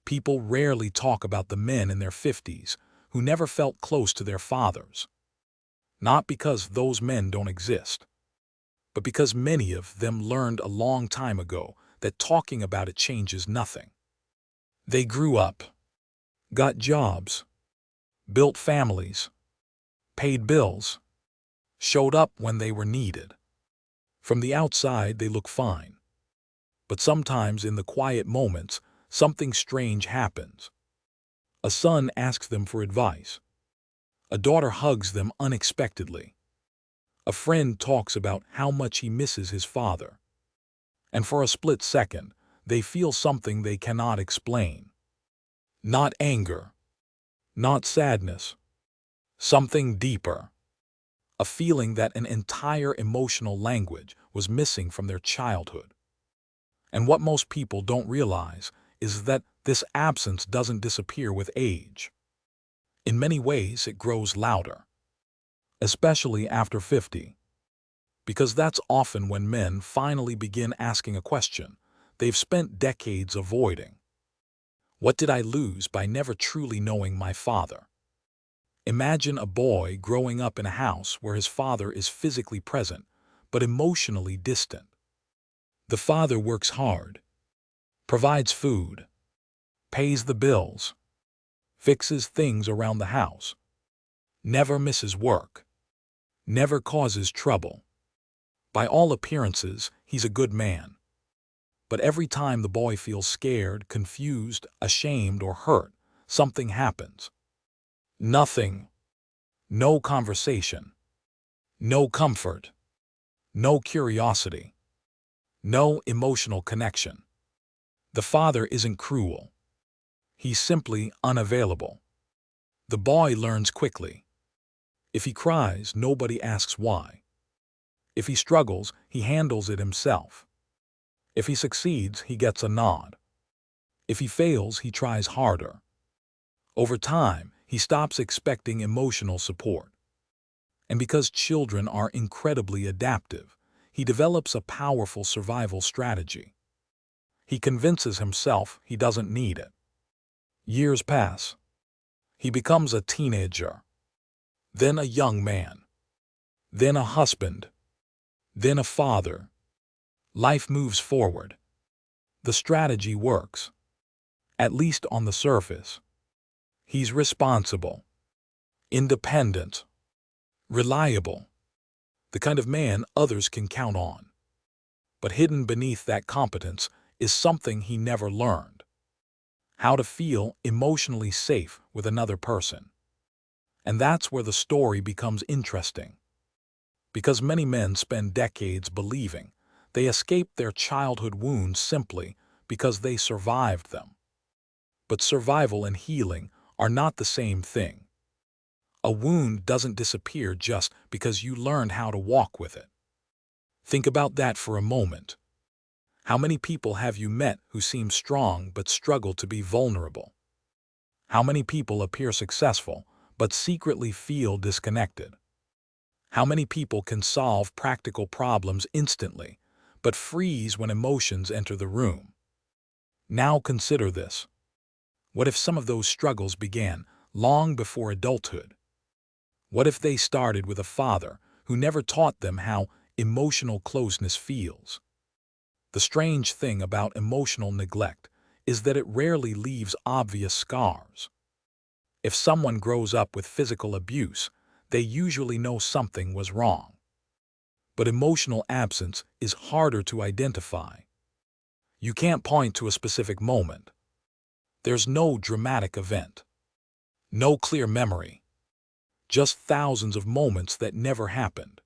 People rarely talk about the men in their 50s who never felt close to their fathers. Not because those men don't exist, but because many of them learned a long time ago that talking about it changes nothing. They grew up, got jobs, built families, paid bills, showed up when they were needed. From the outside, they look fine. But sometimes in the quiet moments, something strange happens. A son asks them for advice. A daughter hugs them unexpectedly. A friend talks about how much he misses his father. And for a split second, they feel something they cannot explain. Not anger, not sadness, something deeper. A feeling that an entire emotional language was missing from their childhood. And what most people don't realize is that this absence doesn't disappear with age. In many ways, it grows louder, especially after 50. Because that's often when men finally begin asking a question they've spent decades avoiding. What did I lose by never truly knowing my father? Imagine a boy growing up in a house where his father is physically present, but emotionally distant. The father works hard, provides food, pays the bills, fixes things around the house, never misses work, never causes trouble. By all appearances, he's a good man. But every time the boy feels scared, confused, ashamed, or hurt, something happens. Nothing. No conversation. No comfort. No curiosity. No emotional connection. The father isn't cruel. He's simply unavailable. The boy learns quickly. If he cries, nobody asks why. If he struggles, he handles it himself. If he succeeds, he gets a nod. If he fails, he tries harder. Over time, he stops expecting emotional support. And because children are incredibly adaptive, he develops a powerful survival strategy. He convinces himself he doesn't need it. Years pass. He becomes a teenager, then a young man, then a husband, then a father. Life moves forward. The strategy works, at least on the surface. He's responsible, independent, reliable, the kind of man others can count on. But hidden beneath that competence is something he never learned: how to feel emotionally safe with another person. And that's where the story becomes interesting. Because many men spend decades believing they escaped their childhood wounds simply because they survived them. But survival and healing are not the same thing. A wound doesn't disappear just because you learned how to walk with it. Think about that for a moment. How many people have you met who seem strong but struggle to be vulnerable? How many people appear successful but secretly feel disconnected? How many people can solve practical problems instantly but freeze when emotions enter the room? Now consider this. What if some of those struggles began long before adulthood? What if they started with a father who never taught them how emotional closeness feels? The strange thing about emotional neglect is that it rarely leaves obvious scars. If someone grows up with physical abuse, they usually know something was wrong. But emotional absence is harder to identify. You can't point to a specific moment. There's no dramatic event, no clear memory, just thousands of moments that never happened,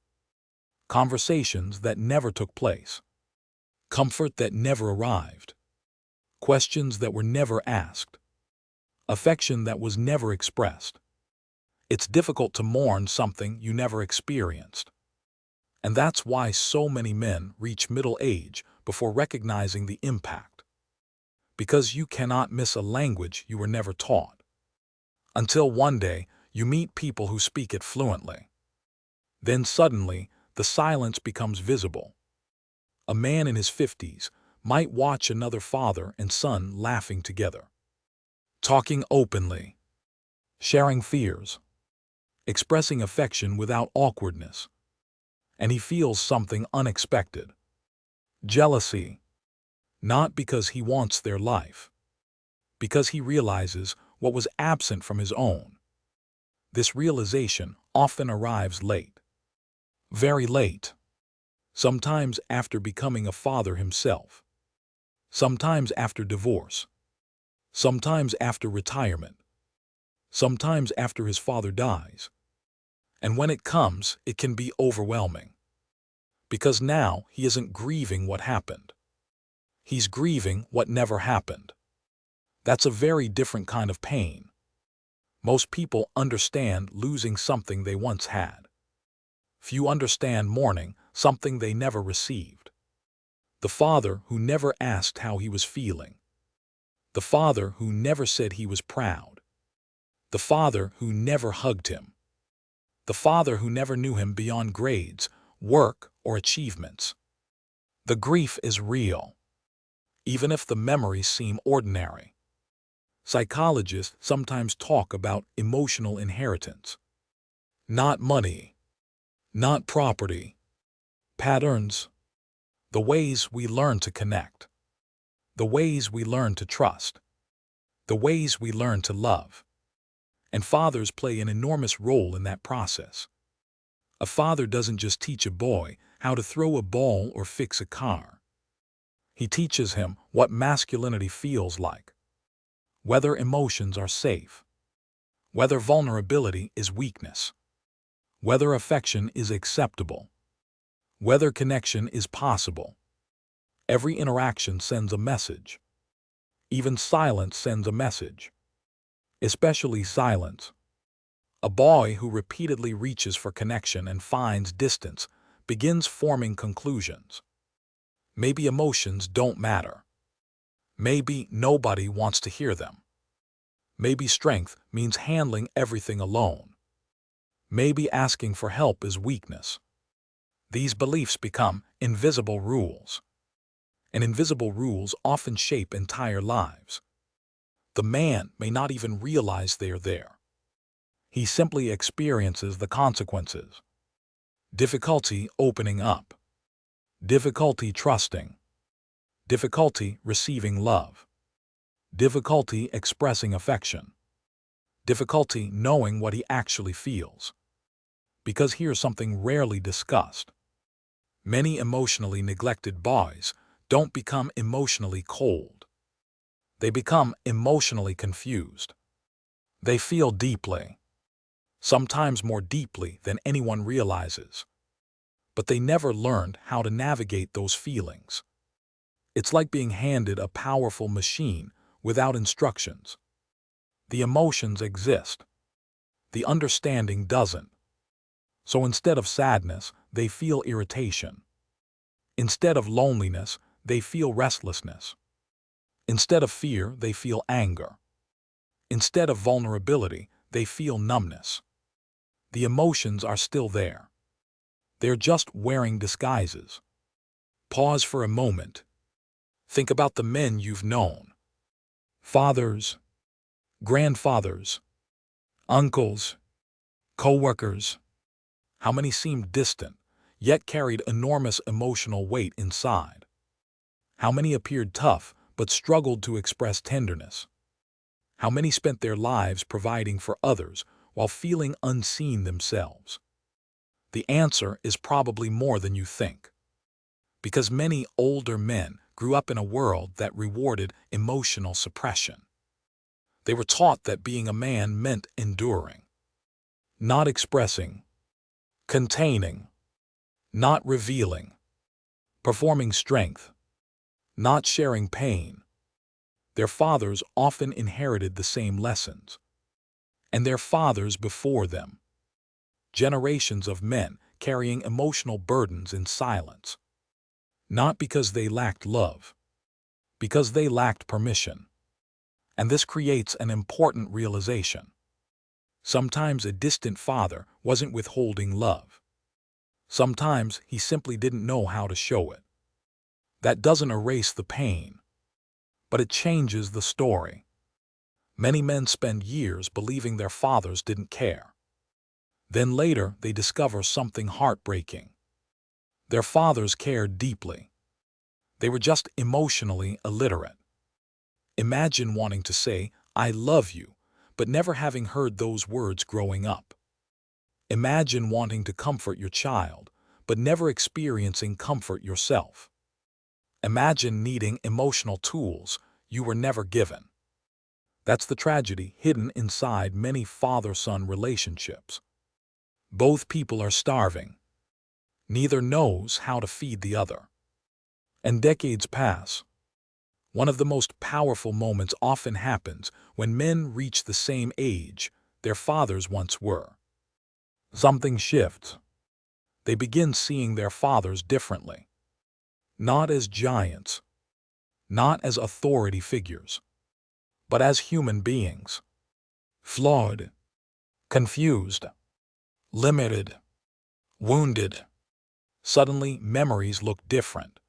conversations that never took place, comfort that never arrived, questions that were never asked, affection that was never expressed. It's difficult to mourn something you never experienced. And that's why so many men reach middle age before recognizing the impact. Because you cannot miss a language you were never taught. Until one day, you meet people who speak it fluently. Then suddenly, the silence becomes visible. A man in his 50s might watch another father and son laughing together. talking openly, sharing fears, expressing affection without awkwardness. And he feels something unexpected. Jealousy, not because he wants their life, because he realizes what was absent from his own. This realization often arrives late, very late, sometimes after becoming a father himself, sometimes after divorce, sometimes after retirement, sometimes after his father dies. And when it comes, it can be overwhelming. Because now he isn't grieving what happened. He's grieving what never happened. That's a very different kind of pain. Most people understand losing something they once had. Few understand mourning something they never received. The father who never asked how he was feeling. The father who never said he was proud. The father who never hugged him. The father who never knew him beyond grades, work, or achievements. The grief is real, even if the memories seem ordinary. Psychologists sometimes talk about emotional inheritance. Not money, not property, patterns, the ways we learn to connect, the ways we learn to trust, the ways we learn to love. And fathers play an enormous role in that process. A father doesn't just teach a boy how to throw a ball or fix a car. He teaches him what masculinity feels like, whether emotions are safe, whether vulnerability is weakness, whether affection is acceptable, whether connection is possible. Every interaction sends a message. Even silence sends a message. Especially silence. A boy who repeatedly reaches for connection and finds distance begins forming conclusions. Maybe emotions don't matter. Maybe nobody wants to hear them. Maybe strength means handling everything alone. Maybe asking for help is weakness. These beliefs become invisible rules. And invisible rules often shape entire lives. The man may not even realize they are there. He simply experiences the consequences. Difficulty opening up. Difficulty trusting. Difficulty receiving love. Difficulty expressing affection. Difficulty knowing what he actually feels. Because here's something rarely discussed. Many emotionally neglected boys don't become emotionally cold. They become emotionally confused. They feel deeply, sometimes more deeply than anyone realizes. But they never learned how to navigate those feelings. It's like being handed a powerful machine without instructions. The emotions exist. The understanding doesn't. So instead of sadness, they feel irritation. Instead of loneliness, they feel restlessness. Instead of fear, they feel anger. Instead of vulnerability, they feel numbness. The emotions are still there. They're just wearing disguises. Pause for a moment. Think about the men you've known. Fathers, grandfathers, uncles, co-workers. How many seemed distant, yet carried enormous emotional weight inside? How many appeared tough, but struggled to express tenderness? How many spent their lives providing for others while feeling unseen themselves? The answer is probably more than you think. Because many older men grew up in a world that rewarded emotional suppression. They were taught that being a man meant enduring, not expressing, containing, not revealing, performing strength, not sharing pain. Their fathers often inherited the same lessons. And their fathers before them. Generations of men carrying emotional burdens in silence. Not because they lacked love, because they lacked permission. And this creates an important realization. Sometimes a distant father wasn't withholding love. Sometimes he simply didn't know how to show it. That doesn't erase the pain, but it changes the story. Many men spend years believing their fathers didn't care. Then later, they discover something heartbreaking. Their fathers cared deeply. They were just emotionally illiterate. Imagine wanting to say, "I love you," but never having heard those words growing up. Imagine wanting to comfort your child, but never experiencing comfort yourself. Imagine needing emotional tools you were never given. That's the tragedy hidden inside many father-son relationships. Both people are starving. Neither knows how to feed the other. And decades pass. One of the most powerful moments often happens when men reach the same age their fathers once were. Something shifts. They begin seeing their fathers differently. Not as giants, not as authority figures, but as human beings. Flawed, confused, limited, wounded. Suddenly, memories look different.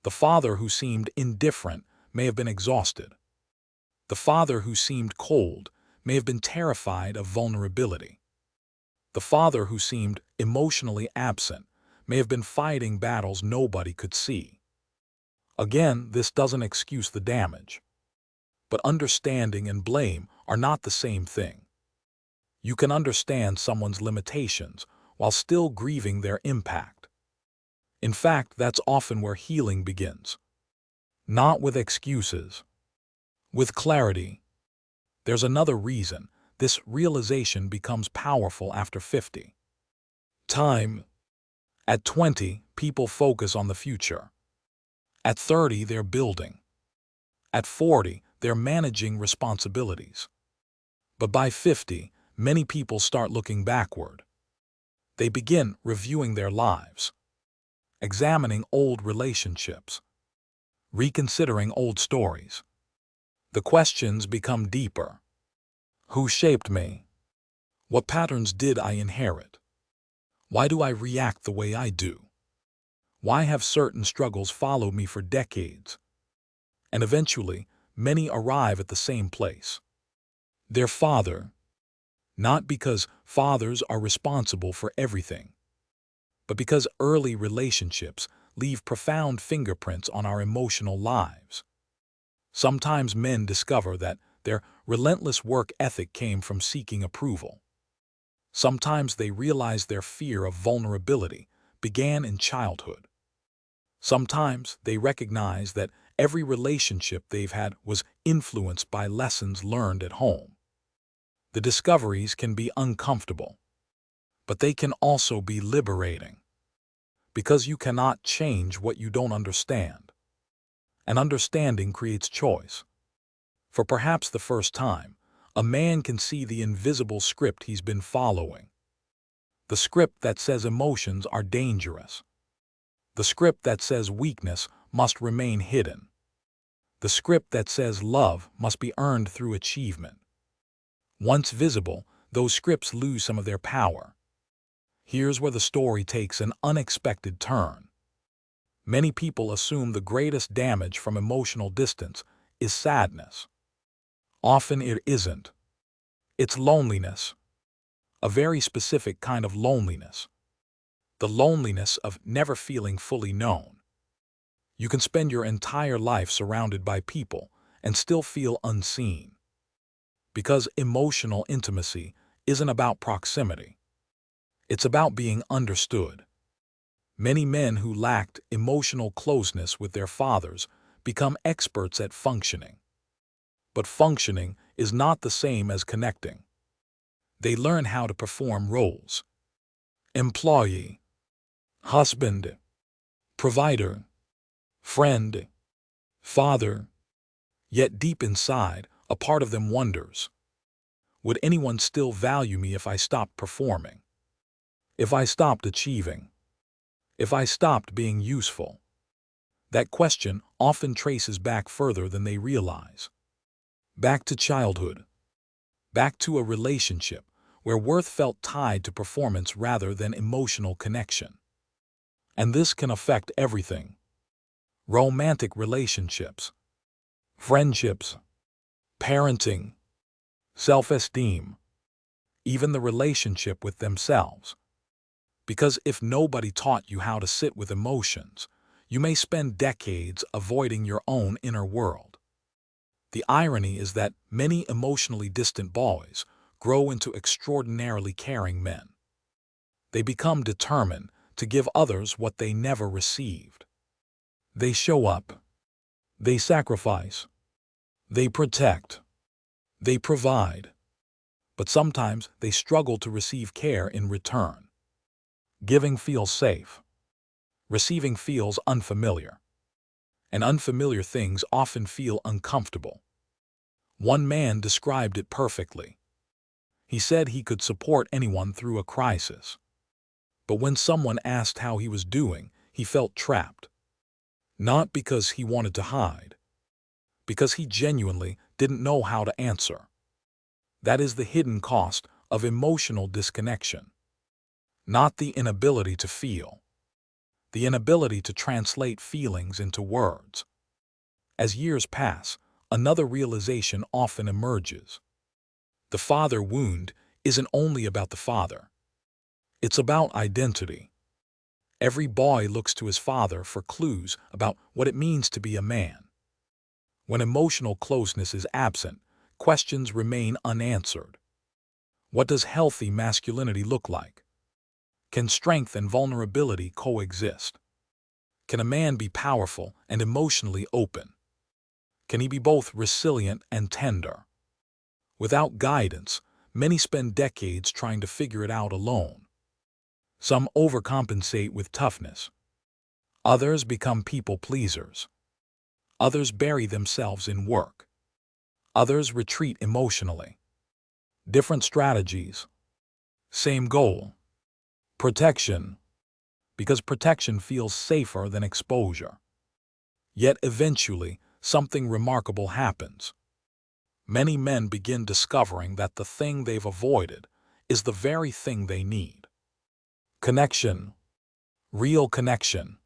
The father who seemed indifferent may have been exhausted. The father who seemed cold may have been terrified of vulnerability. The father who seemed emotionally absent may have been fighting battles nobody could see. Again, this doesn't excuse the damage. But understanding and blame are not the same thing. You can understand someone's limitations while still grieving their impact. In fact, that's often where healing begins. Not with excuses, with clarity. There's another reason this realization becomes powerful after 50. Time. At 20, people focus on the future. At 30, they're building. At 40, they're managing responsibilities. But by 50, many people start looking backward. They begin reviewing their lives, examining old relationships, reconsidering old stories. The questions become deeper. Who shaped me? What patterns did I inherit? Why do I react the way I do? Why have certain struggles followed me for decades? And eventually, many arrive at the same place. Their father. Not because fathers are responsible for everything, but because early relationships leave profound fingerprints on our emotional lives. Sometimes men discover that their relentless work ethic came from seeking approval. Sometimes they realize their fear of vulnerability began in childhood. Sometimes they recognize that every relationship they've had was influenced by lessons learned at home. The discoveries can be uncomfortable, but they can also be liberating. Because you cannot change what you don't understand. And understanding creates choice. For perhaps the first time, a man can see the invisible script he's been following. The script that says emotions are dangerous. The script that says weakness must remain hidden. The script that says love must be earned through achievement. Once visible, those scripts lose some of their power. Here's where the story takes an unexpected turn. Many people assume the greatest damage from emotional distance is sadness. Often it isn't. It's loneliness. A very specific kind of loneliness. The loneliness of never feeling fully known. You can spend your entire life surrounded by people and still feel unseen. Because emotional intimacy isn't about proximity. It's about being understood. Many men who lacked emotional closeness with their fathers become experts at functioning. But functioning is not the same as connecting. They learn how to perform roles. Employee, husband, provider, friend, father. Yet deep inside, a part of them wonders, would anyone still value me if I stopped performing? If I stopped achieving? If I stopped being useful? That question often traces back further than they realize. Back to childhood. Back to a relationship where worth felt tied to performance rather than emotional connection. And this can affect everything. Romantic relationships, friendships, parenting, self-esteem, even the relationship with themselves. Because if nobody taught you how to sit with emotions, you may spend decades avoiding your own inner world. The irony is that many emotionally distant boys grow into extraordinarily caring men. They become determined to give others what they never received. They show up. They sacrifice. They protect. They provide. But sometimes they struggle to receive care in return. Giving feels safe. Receiving feels unfamiliar. And unfamiliar things often feel uncomfortable. One man described it perfectly. He said he could support anyone through a crisis. But when someone asked how he was doing, he felt trapped. Not because he wanted to hide, because he genuinely didn't know how to answer. That is the hidden cost of emotional disconnection. Not the inability to feel, the inability to translate feelings into words. As years pass, another realization often emerges. The father wound isn't only about the father. It's about identity. Every boy looks to his father for clues about what it means to be a man. When emotional closeness is absent, questions remain unanswered. What does healthy masculinity look like? Can strength and vulnerability coexist? Can a man be powerful and emotionally open? Can he be both resilient and tender? Without guidance, many spend decades trying to figure it out alone. Some overcompensate with toughness. Others become people pleasers. Others bury themselves in work. Others retreat emotionally. Different strategies. Same goal. Protection. Because protection feels safer than exposure. Yet eventually, something remarkable happens. Many men begin discovering that the thing they've avoided is the very thing they need. Connection. Real connection.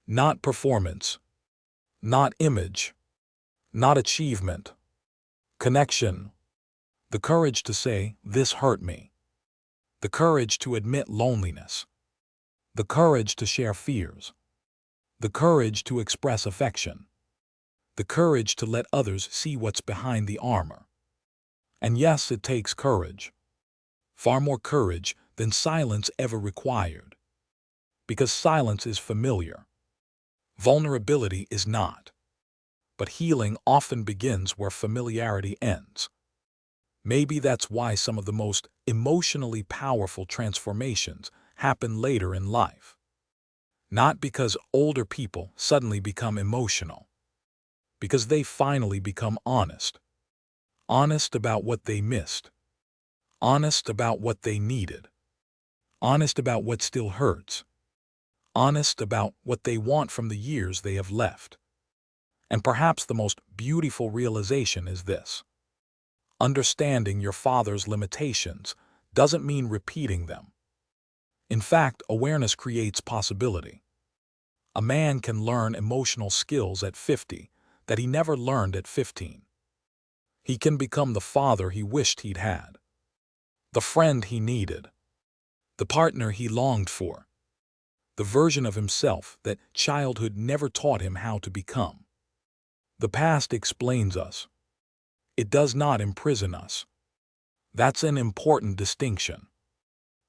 Not performance. Not image. Not achievement. Connection. The courage to say, "This hurt me." The courage to admit loneliness. The courage to share fears. The courage to express affection. The courage to let others see what's behind the armor. And yes, it takes courage. Far more courage than silence ever required. Because silence is familiar. Vulnerability is not. But healing often begins where familiarity ends. Maybe that's why some of the most emotionally powerful transformations happen later in life. Not because older people suddenly become emotional. Because they finally become honest. Honest about what they missed. Honest about what they needed. Honest about what still hurts. Honest about what they want from the years they have left. And perhaps the most beautiful realization is this. Understanding your father's limitations doesn't mean repeating them. In fact, awareness creates possibility. A man can learn emotional skills at 50 that he never learned at 15. He can become the father he wished he'd had, the friend he needed, the partner he longed for, the version of himself that childhood never taught him how to become. The past explains us. It does not imprison us. That's an important distinction.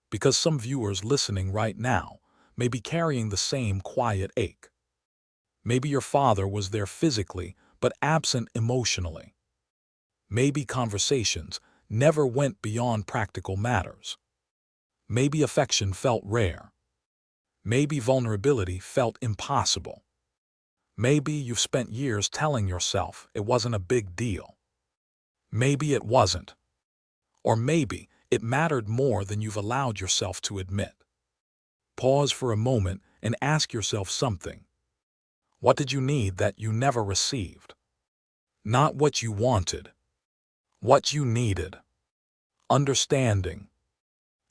Because some viewers listening right now may be carrying the same quiet ache. Maybe your father was there physically, but absent emotionally. Maybe conversations never went beyond practical matters. Maybe affection felt rare. Maybe vulnerability felt impossible. Maybe you've spent years telling yourself it wasn't a big deal. Maybe it wasn't. Or maybe it mattered more than you've allowed yourself to admit. Pause for a moment and ask yourself something. What did you need that you never received? Not what you wanted. What you needed. Understanding.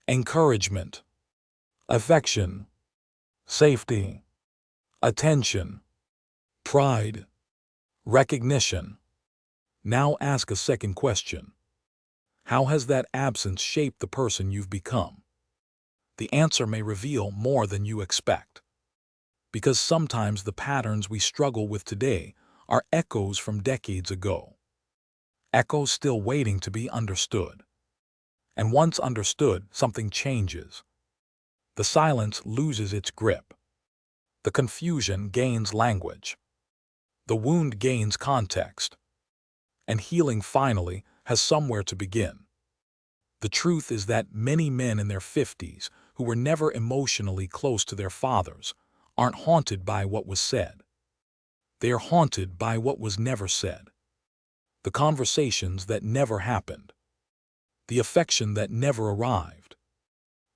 Encouragement. Affection. Safety. Attention. Pride. Recognition. Now ask a second question. How has that absence shaped the person you've become? The answer may reveal more than you expect. Because sometimes the patterns we struggle with today are echoes from decades ago. Echoes still waiting to be understood. And once understood, something changes. The silence loses its grip. The confusion gains language. The wound gains context. And healing finally has somewhere to begin. The truth is that many men in their 50s who were never emotionally close to their fathers aren't haunted by what was said. They are haunted by what was never said. The conversations that never happened. The affection that never arrived.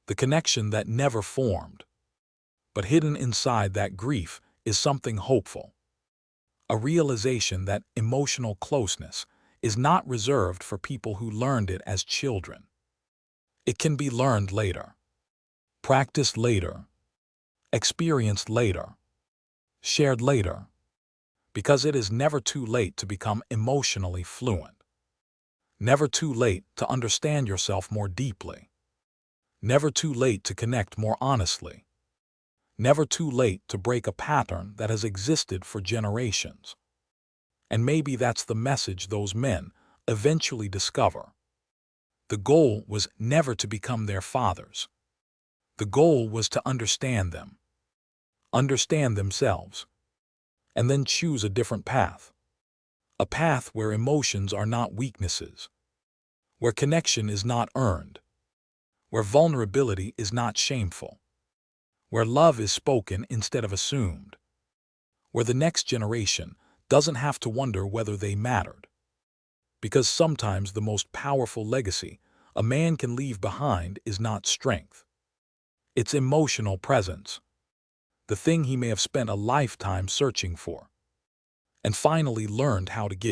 The connection that never formed. But hidden inside that grief is something hopeful. A realization that emotional closeness is not reserved for people who learned it as children. It can be learned later, practiced later, experienced later, shared later, because it is never too late to become emotionally fluent. Never too late to understand yourself more deeply. Never too late to connect more honestly. Never too late to break a pattern that has existed for generations. And maybe that's the message those men eventually discover. The goal was never to become their fathers. The goal was to understand them, understand themselves, and then choose a different path. A path where emotions are not weaknesses, where connection is not earned, where vulnerability is not shameful, where love is spoken instead of assumed, where the next generation doesn't have to wonder whether they mattered. Because sometimes the most powerful legacy a man can leave behind is not strength. It's emotional presence, the thing he may have spent a lifetime searching for, and finally learned how to give.